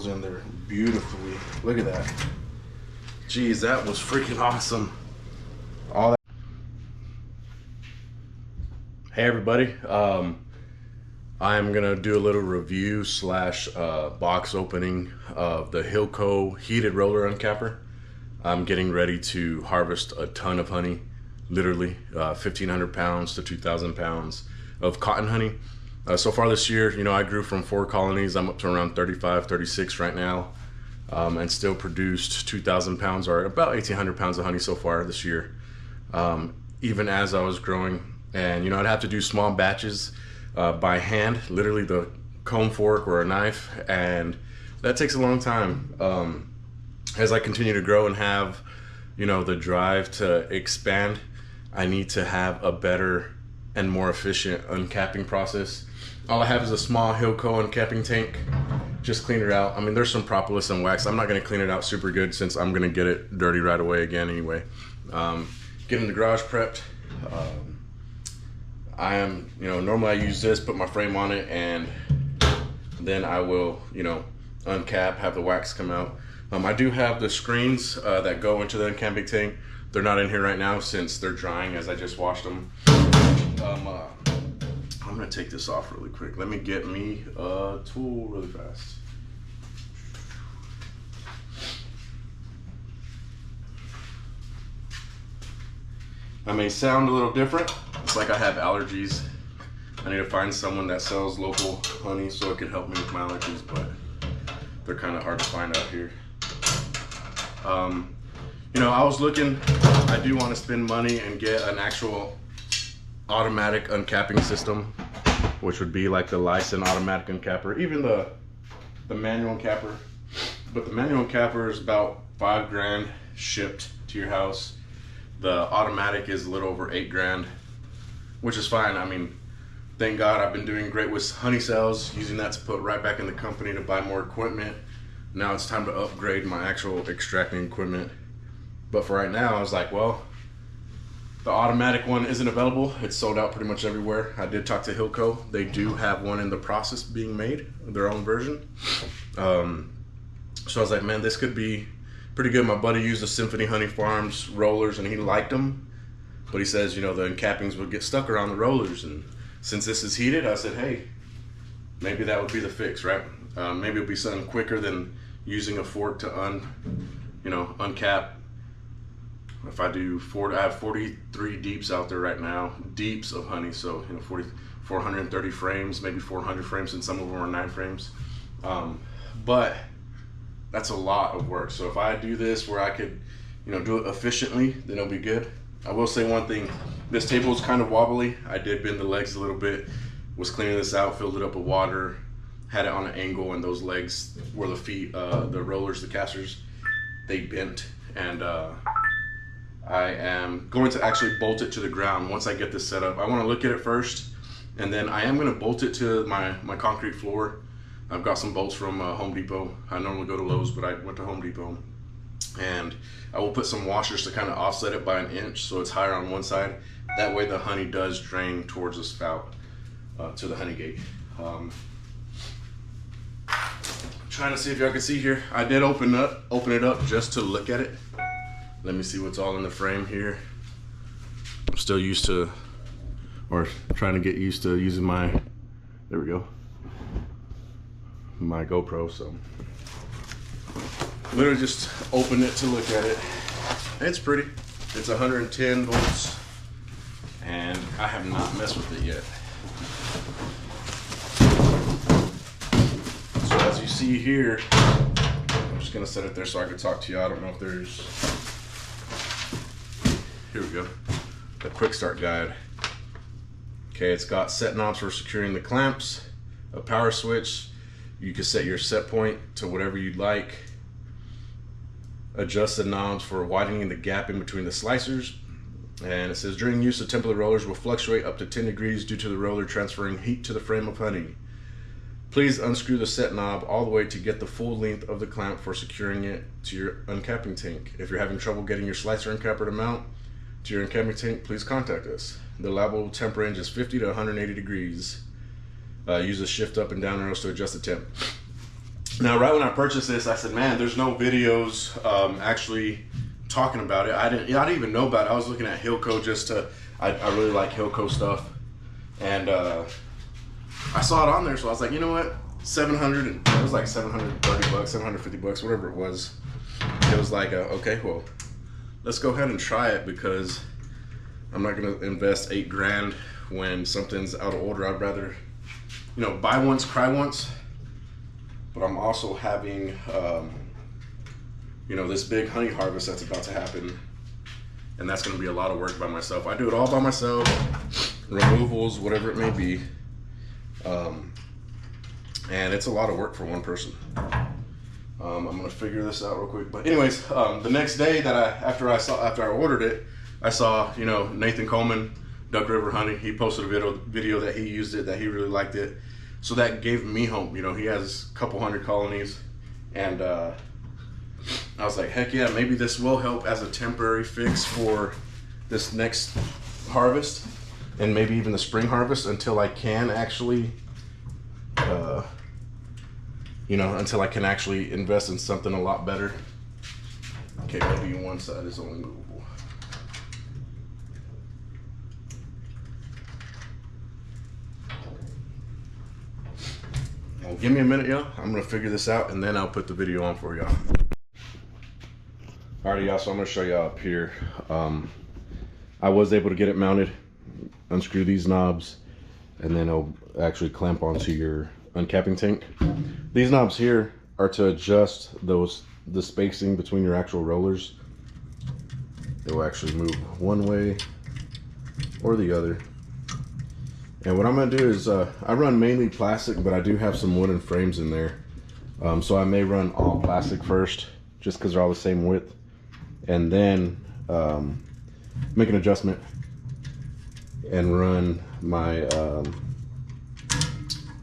goes in there beautifully. Look at that. Geez, that was freaking awesome. All that. Hey everybody, I am gonna do a little review slash box opening of the Hillco heated roller uncapper. I'm getting ready to harvest a ton of honey, literally 1,500 pounds to 2,000 pounds of cotton honey. So far this year, you know, I grew from 4 colonies. I'm up to around 35, 36 right now, and still produced 2,000 pounds or about 1,800 pounds of honey so far this year. Even as I was growing, and you know, I'd have to do small batches by hand, literally the comb fork or a knife, and that takes a long time. As I continue to grow and have, you know, the drive to expand, I need to have a better and more efficient uncapping process. All I have is a small Hillco uncapping tank. Just clean it out. I mean, there's some propolis and wax. I'm not gonna clean it out super good since I'm gonna get it dirty right away again anyway. Getting the garage prepped. I am, you know, normally I use this, put my frame on it, and then I will, you know, uncap, have the wax come out. I do have the screens that go into the uncapping tank. They're not in here right now since they're drying as I just washed them. I'm gonna take this off really quick. Let me get me a tool really fast. I may sound a little different. It's like I have allergies. I need to find someone that sells local honey so it can help me with my allergies, but they're kind of hard to find out here. You know, I was looking, I do want to spend money and get an actual automatic uncapping system, which would be like the Lyson automatic uncapper, even the manual uncapper. But the manual uncapper is about $5 grand shipped to your house. The automatic is a little over $8 grand, which is fine. I mean, thank God I've been doing great with honey sales, using that to put right back in the company to buy more equipment. Now it's time to upgrade my actual extracting equipment. But for right now, I was like, well, the automatic one isn't available. It's sold out pretty much everywhere. I did talk to Hillco. They do have one in the process being made, their own version. So I was like, man, this could be pretty good. My buddy used the Symphony Honey Farms rollers and he liked them. But he says, you know, the uncappings would get stuck around the rollers. And since this is heated, I said, hey, maybe that would be the fix, right? Maybe it'll be something quicker than using a fork to uncap. If I do I have 43 deeps out there right now, deeps of honey. So, you know, 430 frames, maybe 400 frames, and some of them are 9 frames. But that's a lot of work. So if I do this where I could, you know, do it efficiently, then it'll be good. I will say one thing, this table is kind of wobbly. I did bend the legs a little bit, was cleaning this out, filled it up with water, had it on an angle, and those legs where the feet, the rollers, the casters, they bent. And I am going to actually bolt it to the ground once I get this set up. I want to look at it first, and then I am going to bolt it to my concrete floor. I've got some bolts from Home Depot. I normally go to Lowe's, but I went to Home Depot. And I will put some washers to kind of offset it by 1 inch so it's higher on one side. That way the honey does drain towards the spout to the honey gate. Trying to see if y'all can see here. I did open it up just to look at it. Let me see what's all in the frame here. I'm still used to, or trying to get used to using my, there we go, my GoPro. So literally just opened it to look at it. It's pretty. It's 110 volts, and I have not messed with it yet. So as you see here, I'm just gonna set it there so I can talk to you. I don't know if there's, here we go, the quick start guide. Okay, it's got set knobs for securing the clamps, a power switch. You can set your set point to whatever you'd like. Adjust the knobs for widening the gap in between the slicers. And it says during use, the temp of the rollers will fluctuate up to 10 degrees due to the roller transferring heat to the frame of honey. Please unscrew the set knob all the way to get the full length of the clamp for securing it to your uncapping tank. If you're having trouble getting your slicer uncapper to mount to your uncapping tank, please contact us. The allowable temp range is 50 to 180 degrees. Use the shift up and down arrows to adjust the temp. Now, right when I purchased this, I said, man, there's no videos actually talking about it. I didn't even know about it. I was looking at Hillco just to, I really like Hillco stuff. And I saw it on there, so I was like, you know what? 700, it was like 730 bucks, 750 bucks, whatever it was. It was like, okay, well, let's go ahead and try it, because I'm not gonna invest 8 grand when something's out of order. I'd rather, you know, buy once, cry once. But I'm also having, you know, this big honey harvest that's about to happen, and that's going to be a lot of work by myself. I do it all by myself, removals, whatever it may be, and it's a lot of work for one person. I'm going to figure this out real quick. But anyways, the next day that after I ordered it, I saw, you know, Nathan Coleman, Duck River Honey. He posted a video that he used it, that he really liked it. So that gave me hope. You know, he has a couple hundred colonies, and I was like, heck yeah, maybe this will help as a temporary fix for this next harvest, and maybe even the spring harvest, until I can actually, you know, until I can actually invest in something a lot better. Okay, maybe one side is only movable. Well, give me a minute, y'all. I'm gonna figure this out, and then I'll put the video on for y'all. Alrighty, y'all, so I'm gonna show y'all up here. I was able to get it mounted, unscrew these knobs, and then it'll actually clamp onto your uncapping tank. These knobs here are to adjust the spacing between your actual rollers. It will actually move one way or the other. And what I'm gonna do is, I run mainly plastic, but I do have some wooden frames in there. So I may run all plastic first, just because they're all the same width, and then make an adjustment and run my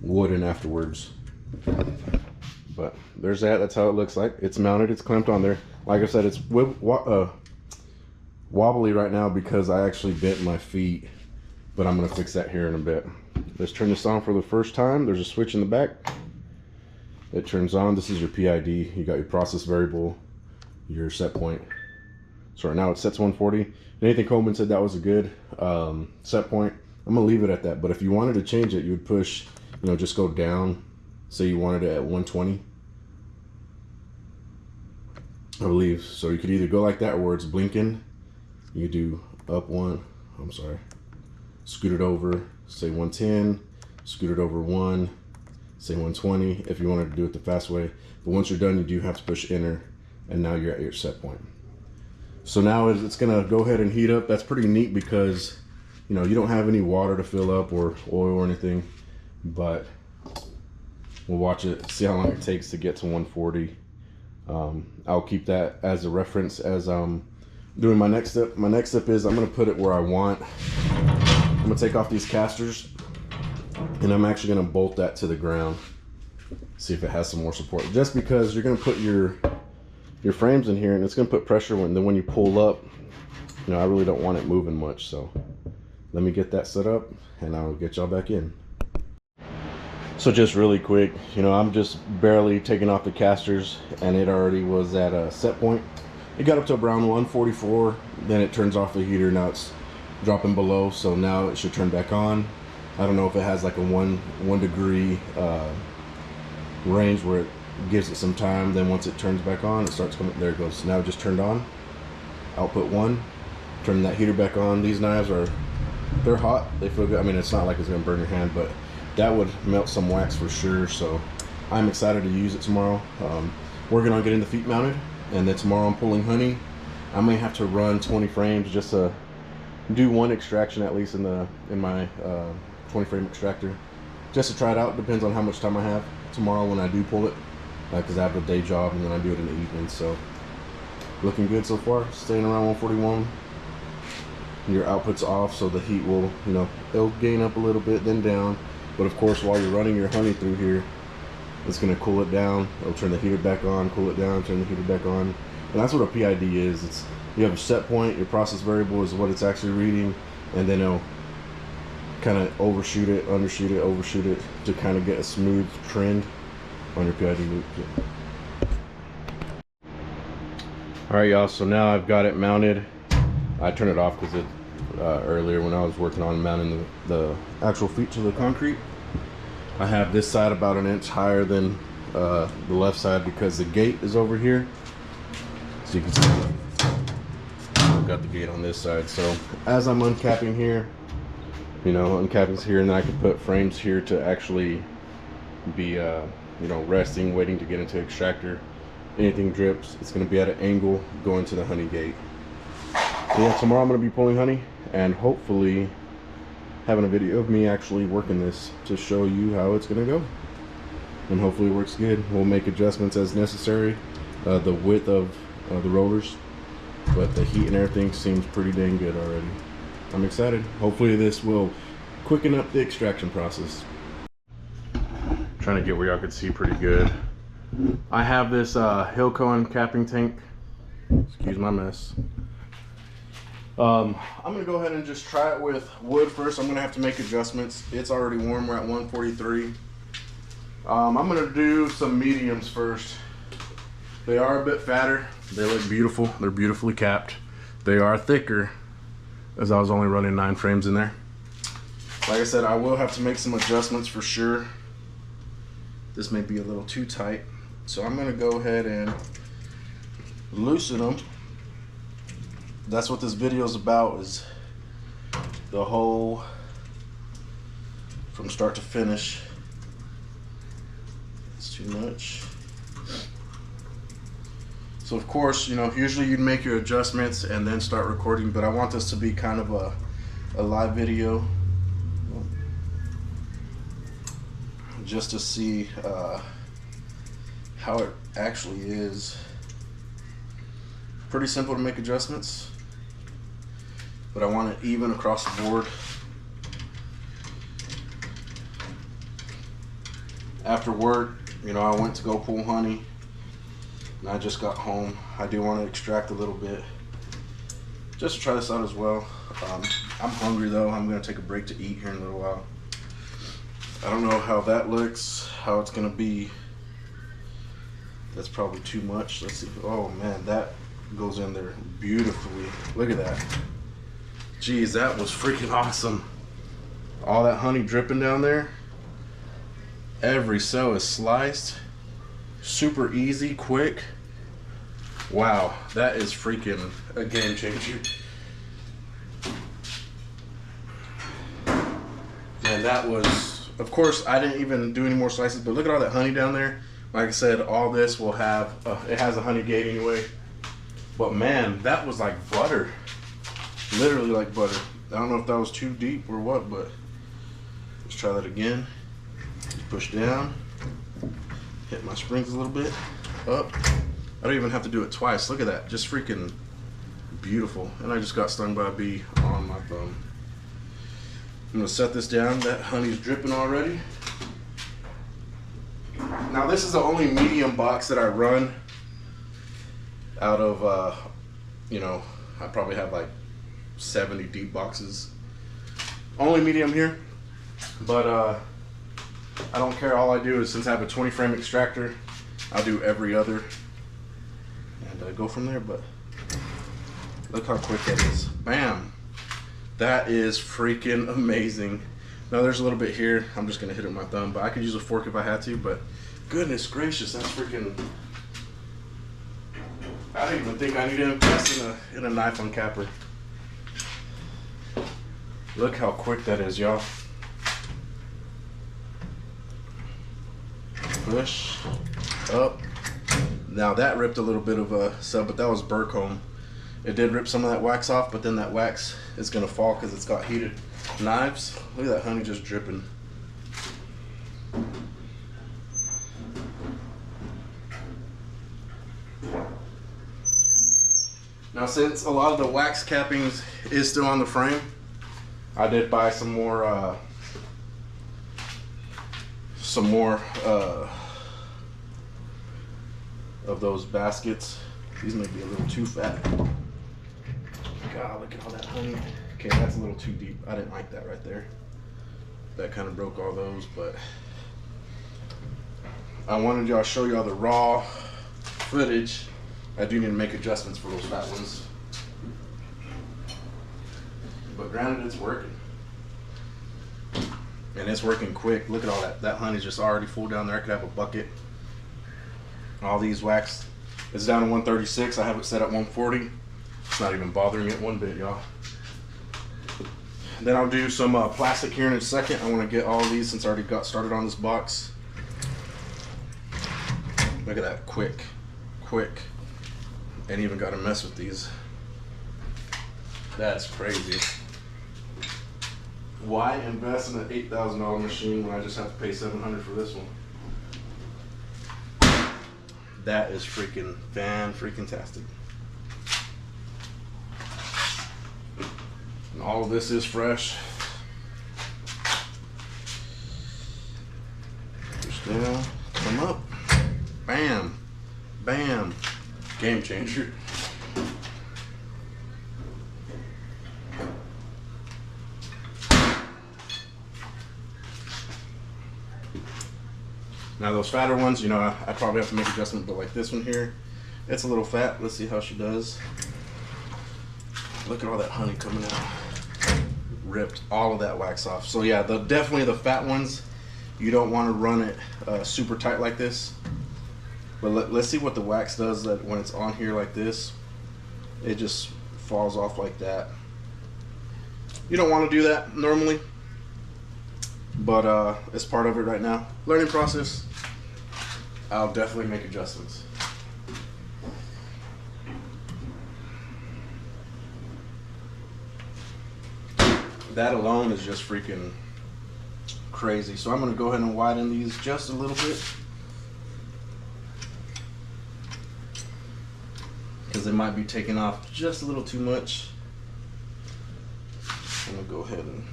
wooden afterwards. But there's that. That's how it looks like. It's mounted. It's clamped on there. Like I said, it's wobbly right now because I actually bent my feet. But I'm gonna fix that here in a bit. Let's turn this on for the first time. There's a switch in the back. It turns on. This is your PID. You got your process variable, your set point. So right now it sets 140. Nathan Coleman said that was a good set point. I'm gonna leave it at that. But if you wanted to change it, you would push, you know, just go down. Say you wanted it at 120, I believe. So you could either go like that, or where it's blinking, you do up one. I'm sorry. Scoot it over, say 110, scoot it over 1, say 120 if you wanted to do it the fast way. But once you're done, you do have to push enter, and now you're at your set point. So now it's gonna go ahead and heat up. That's pretty neat because, you know, you don't have any water to fill up or oil or anything, but we'll watch it, see how long it takes to get to 140. I'll keep that as a reference as doing my next step. My next step is I'm gonna put it where I want. I'm gonna take off these casters, and I'm actually gonna bolt that to the ground. See if it has some more support. Just because you're gonna put your frames in here, and it's gonna put pressure when you pull up. You know, I really don't want it moving much. So let me get that set up, and I'll get y'all back in. So just really quick, you know, I'm just barely taking off the casters, and it already was at a set point. It got up to around 144, then it turns off the heater. Now it's dropping below, so now it should turn back on. I don't know if it has like a one degree range where it gives it some time, then once it turns back on, it starts coming. There it goes. Now it just turned on. Output 1. Turning that heater back on. These knives they're hot, they feel good. I mean, it's not like it's gonna burn your hand, but that would melt some wax for sure. So I'm excited to use it tomorrow. Working on getting the feet mounted, and then tomorrow I'm pulling honey. I may have to run 20 frames just to do one extraction at least in my 20 frame extractor, just to try it out. Depends on how much time I have tomorrow when I do pull it, because I have a day job and then I do it in the evening. So looking good so far, staying around 141. Your output's off, so the heat will, you know, it'll gain up a little bit, then down. But of course, while you're running your honey through here, it's gonna cool it down. It'll turn the heater back on, cool it down, turn the heater back on. And that's what a PID is. It's, you have a set point, your process variable is what it's actually reading, and then it'll kind of overshoot it, undershoot it, overshoot it to kind of get a smooth trend. on your PID loop kit. Alright y'all, so now I've got it mounted. I turned it off because it earlier when I was working on mounting the actual feet to the concrete. I have this side about an inch higher than the left side because the gate is over here. So you can see I've got the gate on this side. So as I'm uncapping here, you know, uncapping's here, and then I can put frames here to actually be you know, resting, waiting to get into extractor. Anything drips, it's going to be at an angle going to the honey gate. So yeah, tomorrow I'm going to be pulling honey and hopefully having a video of me actually working this to show you how it's going to go. And hopefully it works good. We'll make adjustments as necessary. The width of the rollers, but the heat and everything seems pretty dang good already. I'm excited. Hopefully this will quicken up the extraction process. Trying to get where y'all could see pretty good. I have this Hillco uncapping tank. Excuse my mess. I'm gonna go ahead and just try it with wood first. I'm gonna have to make adjustments. It's already warm. We're at 143. I'm gonna do some mediums first. They are a bit fatter. They look beautiful. They're beautifully capped. They are thicker, as I was only running 9 frames in there. Like I said, I will have to make some adjustments for sure. This may be a little too tight, so I'm gonna go ahead and loosen them. That's what this video is about, is the whole from start to finish. It's too much. So of course, you know, usually you'd make your adjustments and then start recording, but I want this to be kind of a live video, just to see how it actually is. Pretty simple to make adjustments, but I want it even across the board. After work, you know, I went to go pull honey, and I just got home. I do want to extract a little bit, just to try this out as well. I'm hungry though. I'm gonna take a break to eat here in a little while. I don't know how that looks, how it's gonna be. That's probably too much. Let's see. Oh man, that goes in there beautifully. Look at that. Geez, that was freaking awesome. All that honey dripping down there. Every cell is sliced. Super easy, quick. Wow, that is freaking a game changer. And that was, of course, I didn't even do any more slices, but look at all that honey down there. Like I said, all this will have, it has a honey gate anyway. But man, that was like butter. Literally like butter. I don't know if that was too deep or what, but let's try that again. Push down. Hit my springs a little bit. Up. I don't even have to do it twice. Look at that. Just freaking beautiful. And I just got stung by a bee on my thumb. I'm going to set this down. That honey's dripping already. Now this is the only medium box that I run out of, you know, I probably have like 70 deep boxes. Only medium here, but I don't care. All I do is, since I have a 20 frame extractor, I'll do every other and go from there. But look how quick that is. Bam. That is freaking amazing. Now there's a little bit here. I'm just gonna hit it with my thumb, but I could use a fork if I had to, but goodness gracious, that's freaking, I don't even think I need to invest in a knife uncapper. Look how quick that is, y'all. Push up. Now that ripped a little bit of a sub, but that was burr comb. It did rip some of that wax off, but then that wax is gonna fall because it's got heated knives. Look at that honey just dripping. Now since a lot of the wax cappings is still on the frame, I did buy some more of those baskets. These may be a little too fat. God, look at all that honey. Okay, that's a little too deep. I didn't like that right there. That kind of broke all those, but I wanted y'all to show y'all the raw footage. I do need to make adjustments for those fat ones. But granted, it's working. And it's working quick. Look at all that. That honey's just already full down there. I could have a bucket. All these wax. It's down to 136. I have it set at 140. It's not even bothering it one bit, y'all. Then I'll do some plastic here in a second. I want to get all these since I already got started on this box. Look at that. Quick. Ain't even got to mess with these. That's crazy. Why invest in an $8,000 machine when I just have to pay $700 for this one? That is freaking fan-freaking-tastic. And all of this is fresh. Push down, come up, bam, bam, game changer. Now those fatter ones, you know, I probably have to make adjustments, but like this one here, it's a little fat. Let's see how she does. Look at all that honey coming out. Ripped all of that wax off. So yeah, definitely the fat ones, you don't want to run it super tight like this. But let's see what the wax does that when it's on here like this. It just falls off like that. You don't want to do that normally, but it's part of it right now. Learning process. I'll definitely make adjustments. That alone is just freaking crazy. So I'm going to go ahead and widen these just a little bit, because they might be taking off just a little too much. I'm going to go ahead and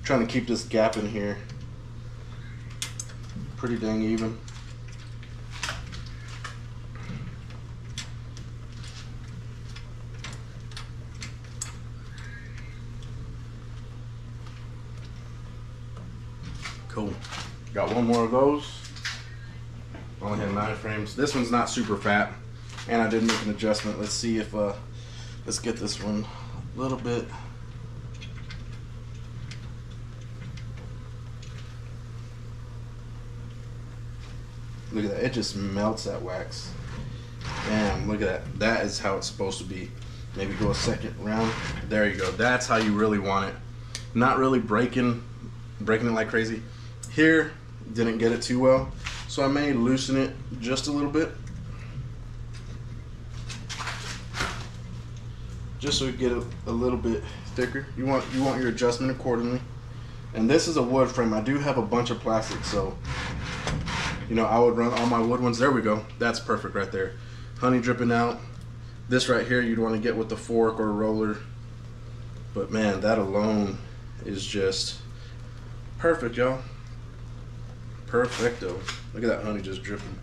trying to keep this gap in here pretty dang even. Cool. Got one more of those. Only had 9 frames. This one's not super fat, and I did make an adjustment. Let's see if let's get this one a little bit. Look at that. It just melts that wax. Damn, look at that. That is how it's supposed to be. Maybe go a second round. There you go. That's how you really want it. Not really breaking it like crazy. Here, didn't get it too well, so I may loosen it just a little bit, just so we get a little bit thicker. You want your adjustment accordingly. And this is a wood frame. I do have a bunch of plastic, so you know I would run all my wood ones. There we go. That's perfect right there. Honey dripping out. This right here you'd want to get with a fork or a roller. But man, that alone is just perfect, y'all. Perfecto. Look at that honey just dripping.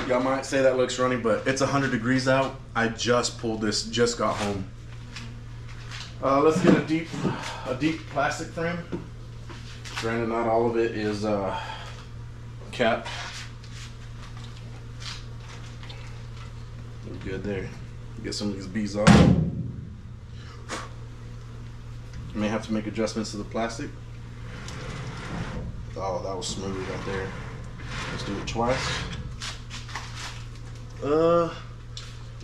Y'all might say that looks runny, but it's 100 degrees out. I just pulled this, just got home. Let's get a deep plastic frame. Granted, not all of it is capped. We're good there. Get some of these bees off. May have to make adjustments to the plastic. Oh, that was smooth right there. Let's do it twice. We're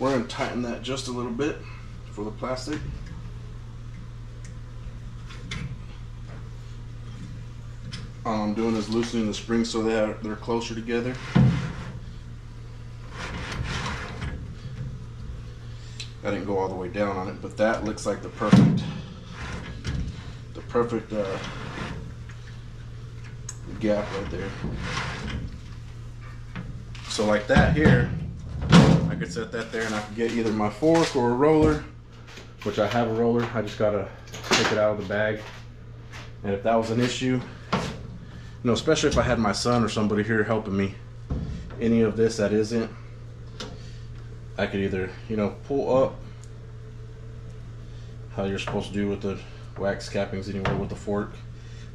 gonna tighten that just a little bit for the plastic. All I'm doing is loosening the springs so they're closer together. I didn't go all the way down on it, but that looks like the perfect gap right there. So like that here, I could set that there and I could get either my fork or a roller, which I have a roller. I just gotta take it out of the bag. And if that was an issue, you know, especially if I had my son or somebody here helping me, any of this that isn't, I could either, you know, pull up how you're supposed to do with the wax cappings anywhere with the fork,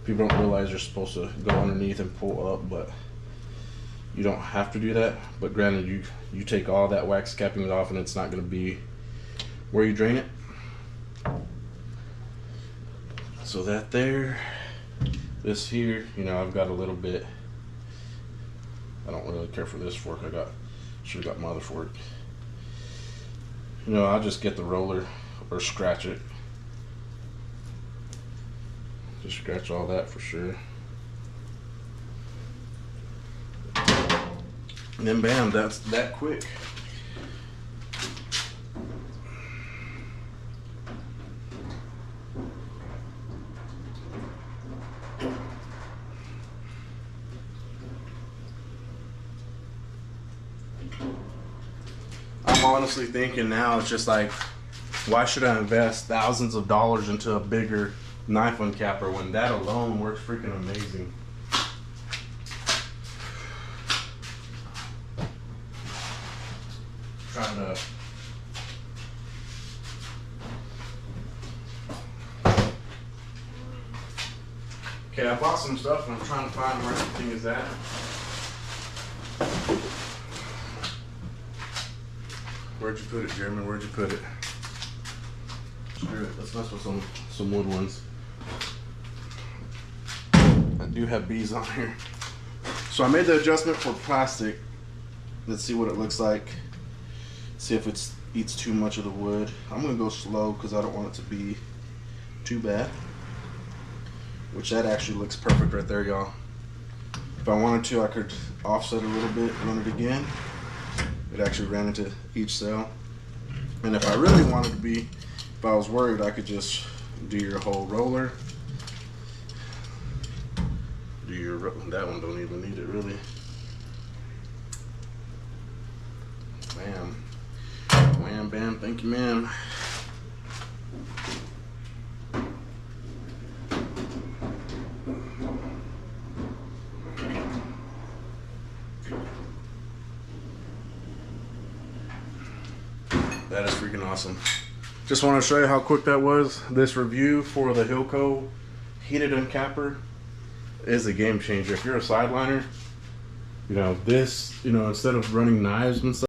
People don't realize you're supposed to go underneath and pull up, but you don't have to do that. But granted, you take all that wax capping off and it's not going to be where you drain it. So that there, this here, you know, I've got a little bit. I don't really care for this fork. Should have got my other fork. You know, I'll just get the roller or scratch it. Just scratch all that for sure. And then bam, that's that quick. I'm honestly thinking now, it's just like, why should I invest thousands of dollars into a bigger knife uncapper when that alone works freaking amazing? Trying to okay, I bought some stuff and I'm trying to find where everything is at. Where'd you put it, Jeremy? Where'd you put it? Screw it. Let's mess with some wood ones. I do have bees on here. So I made the adjustment for plastic. Let's see what it looks like. See if it eats too much of the wood. I'm gonna go slow because I don't want it to be too bad. Which that actually looks perfect right there, y'all. If I wanted to, I could offset a little bit, run it again. It actually ran into each cell. And if I really wanted to be, if I was worried, I could just do your whole roller. That one don't even need it really. Bam. Wham, bam, thank you, ma'am. That is freaking awesome. Just want to show you how quick that was. This review for the Hillco heated uncapper is a game changer. If you're a sideliner, you know, this, you know, instead of running knives and stuff,